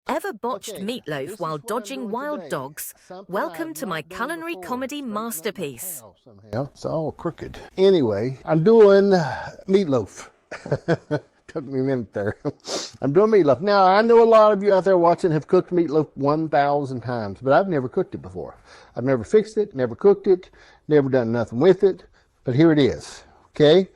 Ever botched meatloaf while dodging wild dogs? Welcome to my culinary comedy masterpiece. Somehow it's all crooked. Anyway, I'm doing meatloaf. Took me a minute there. I'm doing meatloaf. Now, I know a lot of you out there watching have cooked meatloaf 1,000 times, but I've never cooked it before. I've never fixed it, never cooked it, never done nothing with it, but here it is, okay?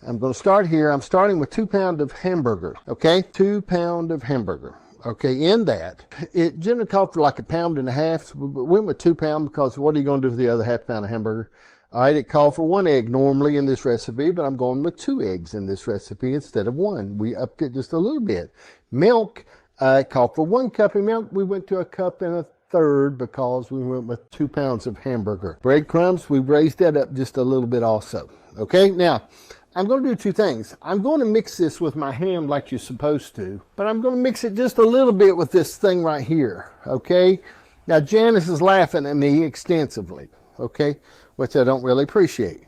I'm going to start here. I'm starting with 2 pounds of hamburger, okay? 2 pounds of hamburger. Okay, in that, it generally called for like 1.5 pounds. We went with 2 pounds because what are you going to do with the other ½ pound of hamburger? All right, it called for 1 egg normally in this recipe, but I'm going with 2 eggs in this recipe instead of 1. We upped it just a little bit. Milk, it called for 1 cup of milk. We went to 1 1/3 cups because we went with 2 pounds of hamburger. Breadcrumbs, we raised that up just a little bit also. Okay, now, I'm going to do 2 things. I'm going to mix this with my ham like you're supposed to, but I'm going to mix it just a little bit with this thing right here, okay? Now, Janice is laughing at me extensively, okay, which I don't really appreciate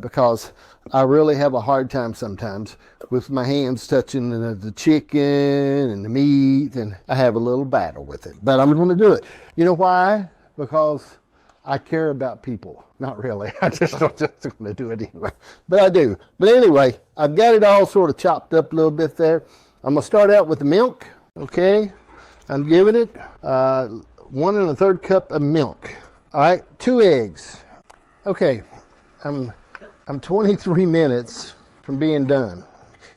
because I really have a hard time sometimes with my hands touching the chicken and the meat, and I have a little battle with it, but I'm going to do it. You know why? Because I care about people. Not really. I just don't just going to do it anyway. But I do. But anyway, I've got it all sort of chopped up a little bit there. I'm going to start out with the milk. Okay. I'm giving it 1 1/3 cup of milk. All right. 2 eggs. Okay. I'm 23 minutes from being done.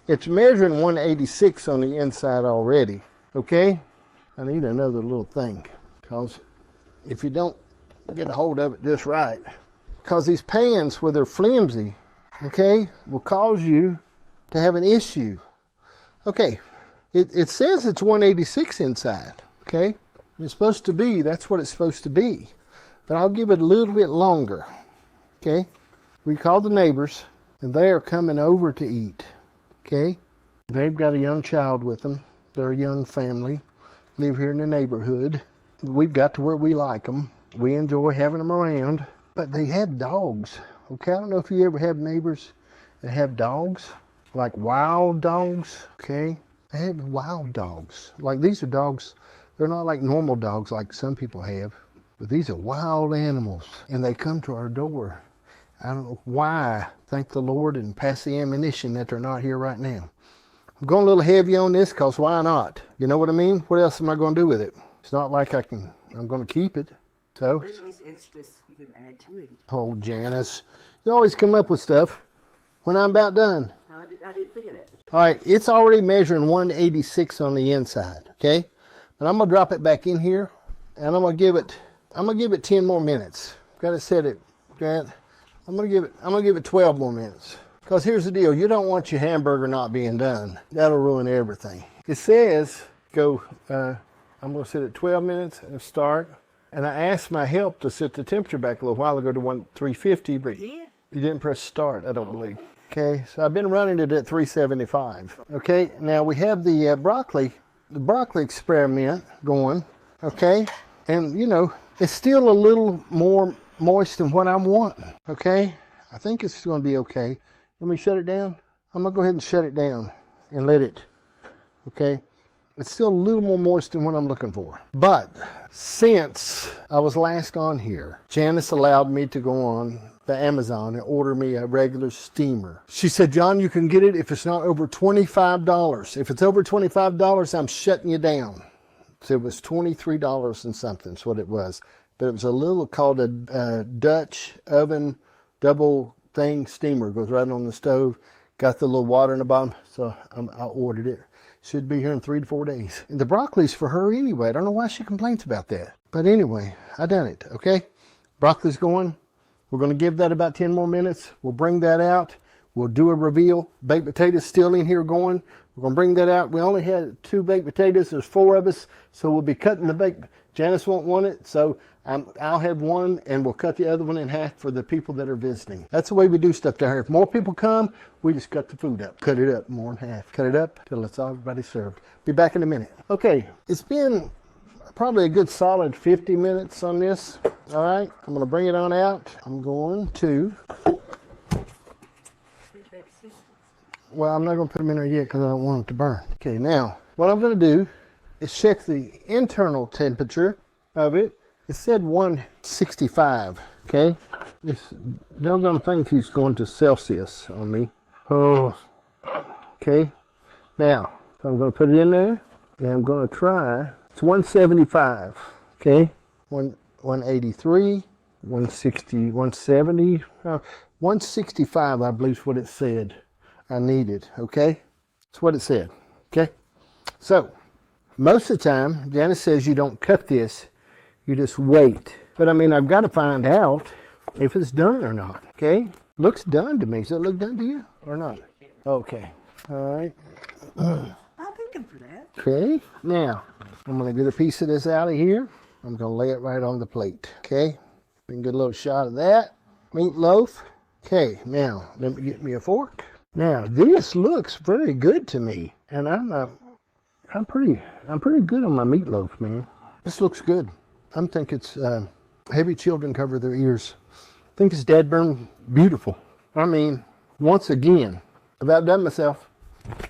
It's measuring 186 on the inside already. Okay. I need another little thing because if you don't get a hold of it just right, because these pans, where they're flimsy, okay, will cause you to have an issue. Okay, it says it's 186 inside, okay? It's supposed to be, that's what it's supposed to be. But I'll give it a little bit longer, okay? We called the neighbors, and they are coming over to eat, okay? They've got a young child with them. They're a young family, live here in the neighborhood. We've got to where we like them. We enjoy having them around, but they have dogs. Okay, I don't know if you ever have neighbors that have dogs, like wild dogs, okay? They have wild dogs. Like these are dogs, they're not like normal dogs like some people have, but these are wild animals, and they come to our door. I don't know why. Thank the Lord and pass the ammunition that they're not here right now. I'm going a little heavy on this because why not? You know what I mean? What else am I going to do with it? It's not like I'm going to keep it. So, It's just, you can add to it. oh, Janice, you always come up with stuff when I'm about done. I didn't think of that. All right, it's already measuring 186 on the inside, okay? And I'm gonna drop it back in here, and I'm gonna give it 10 more minutes. Got to set it, Grant. I'm gonna give it 12 more minutes. Because here's the deal, you don't want your hamburger not being done. That'll ruin everything. It says I'm gonna set it 12 minutes and start. And I asked my help to set the temperature back a little while ago to 350, but you didn't press start, I don't believe. Okay, so I've been running it at 375. Okay, now we have the broccoli experiment going, okay? And, you know, it's still a little more moist than what I'm wanting, okay? I think it's going to be okay. Let me shut it down. I'm going to go ahead and shut it down and let it, okay? It's still a little more moist than what I'm looking for. But since I was last on here, Janice allowed me to go on the Amazon and order me a regular steamer. She said, John, you can get it if it's not over $25. If it's over $25, I'm shutting you down. So it was $23 and something is what it was. But it was a little called a Dutch oven double thing steamer. Goes right on the stove. Got the little water in the bottom. So I ordered it. Should be here in 3 to 4 days. And the broccoli's for her anyway. I don't know why she complains about that. But anyway, I done it, okay? Broccoli's going. We're going to give that about 10 more minutes. We'll bring that out. We'll do a reveal. Baked potatoes still in here going. We're going to bring that out. We only had 2 baked potatoes. There's 4 of us. So we'll be cutting the baked. Janice won't want it. So I'll have one, and we'll cut the other one in half for the people that are visiting. That's the way we do stuff down here. If more people come, we just cut the food up. Cut it up more in half. Cut it up till it's everybody served. Be back in a minute. Okay, it's been probably a good solid 50 minutes on this. All right, I'm going to bring it on out. I'm going to, well, I'm not going to put them in there yet because I don't want them to burn. Okay, now, what I'm going to do checked the internal temperature of it. It said 165, okay? This doggone thing keeps going to Celsius on me. Oh, okay. Now, so I'm going to put it in there, and I'm going to try. It's 175, okay? 183, 160, 170, 165, I believe is what it said I needed, okay? That's what it said, okay? So, most of the time, Janice says you don't cut this, you just wait. But I mean, I've got to find out if it's done or not, okay? Looks done to me. Does it look done to you or not? Okay, all right. I'm thinking for that. Okay, now, I'm going to get a piece of this out of here. I'm going to lay it right on the plate, okay? We can get a little shot of that. Meatloaf. Okay, now, let me get me a fork. Now, this looks very good to me. And I'm pretty good on my meatloaf, man. This looks good. I think it's heavy children cover their ears. I think it's dead burn beautiful. I mean, once again, I've outdone myself.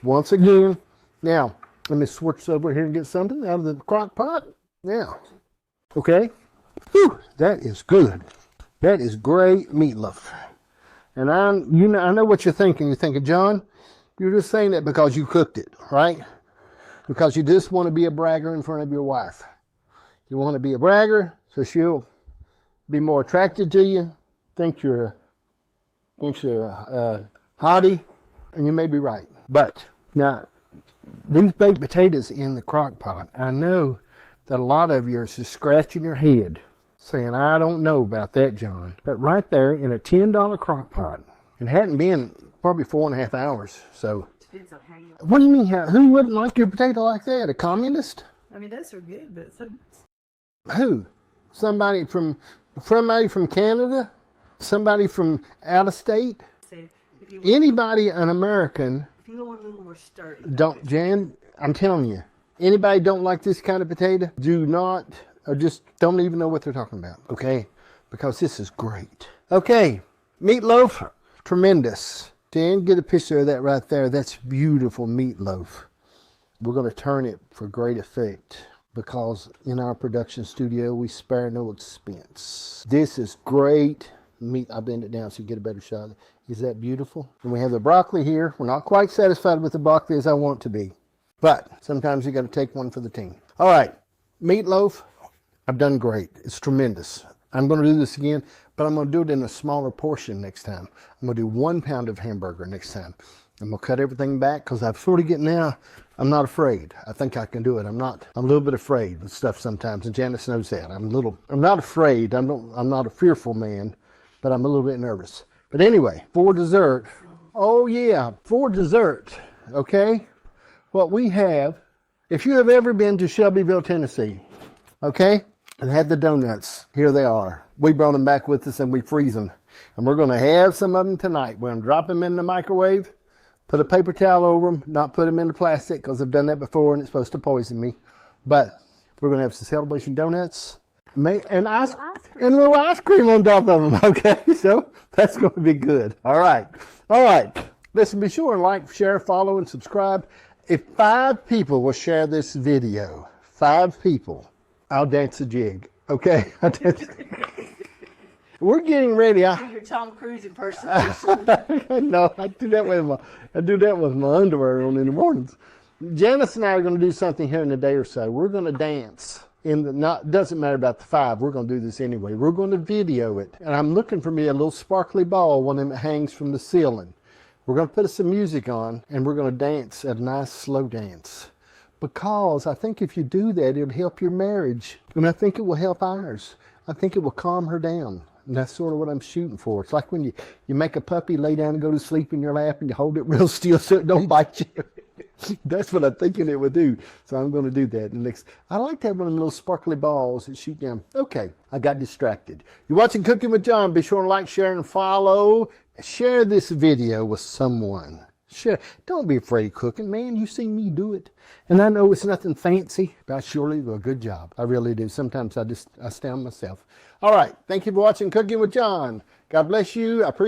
Once again. Now, let me switch over here and get something out of the crock pot. Now, okay. Whew, that is good. That is great meatloaf. And I know what you're thinking. You're thinking, John, you're just saying that because you cooked it, right? Because you just want to be a bragger in front of your wife. You want to be a bragger, so she'll be more attracted to you, think you're a hottie, and you may be right. But now, these baked potatoes in the crock pot, I know that a lot of you are just scratching your head, saying, I don't know about that, John. But right there in a $10 crock pot, it hadn't been probably 4.5 hours, so. Depends on how you. What do you mean, who wouldn't like your potato like that? A communist? I mean, those are good, but some. Who? Somebody from Canada? Somebody from out of state? Say, if you, Anybody, an American, if you want a little more sturdy. Jan, I'm telling you, anybody don't like this kind of potato, do not, or just don't even know what they're talking about, okay? Because this is great. Okay, meatloaf, tremendous. Dan, get a picture of that right there. That's beautiful meatloaf. We're going to turn it for great effect because in our production studio, we spare no expense. This is great meat. I'll bend it down so you get a better shot. Is that beautiful? And we have the broccoli here. We're not quite satisfied with the broccoli as I want to be, but sometimes you got to take one for the team. All right, meatloaf, I've done great. It's tremendous. I'm going to do this again, but I'm going to do it in a smaller portion next time. I'm going to do 1 pound of hamburger next time. I'm going to cut everything back because I'm sort of getting now, I'm not afraid. I think I can do it. I'm a little bit afraid with stuff sometimes, and Janice knows that. I'm not afraid. I'm not a fearful man, but I'm a little bit nervous. But anyway, for dessert, oh yeah, for dessert, okay, what we have, if you have ever been to Shelbyville, Tennessee, okay, and had the donuts, here they are. We brought them back with us and we freeze them. And we're going to have some of them tonight. We're going to drop them in the microwave, put a paper towel over them, not put them in the plastic because I've done that before and it's supposed to poison me. But we're going to have some celebration donuts and a little ice cream on top of them, okay? So that's going to be good. All right. Listen, be sure and like, share, follow, and subscribe. If 5 people will share this video, 5 people, I'll dance a jig, okay? We're getting ready. Your Tom Cruise impersonation. No, I do that with my underwear on in the mornings. Janice and I are going to do something here in a day or so. We're going to dance. Doesn't matter about the 5. We're going to do this anyway. We're going to video it. And I'm looking for me a little sparkly ball, one of them that hangs from the ceiling. We're going to put some music on, and we're going to dance a nice slow dance. Because I think if you do that, it'll help your marriage. And I think it will help ours. I think it will calm her down. And that's sort of what I'm shooting for. It's like when you make a puppy lay down and go to sleep in your lap and you hold it real still so it don't bite you. That's what I'm thinking it would do. So I'm going to do that. I like to have one of them little sparkly balls that shoot down. Okay, I got distracted. You're watching Cooking with John. Be sure to like, share, and follow. Share this video with someone. Share. Don't be afraid of cooking, man. You see me do it. And I know it's nothing fancy, but I surely do a good job. I really do. Sometimes I astound myself. All right. Thank you for watching Cooking with John. God bless you. I appreciate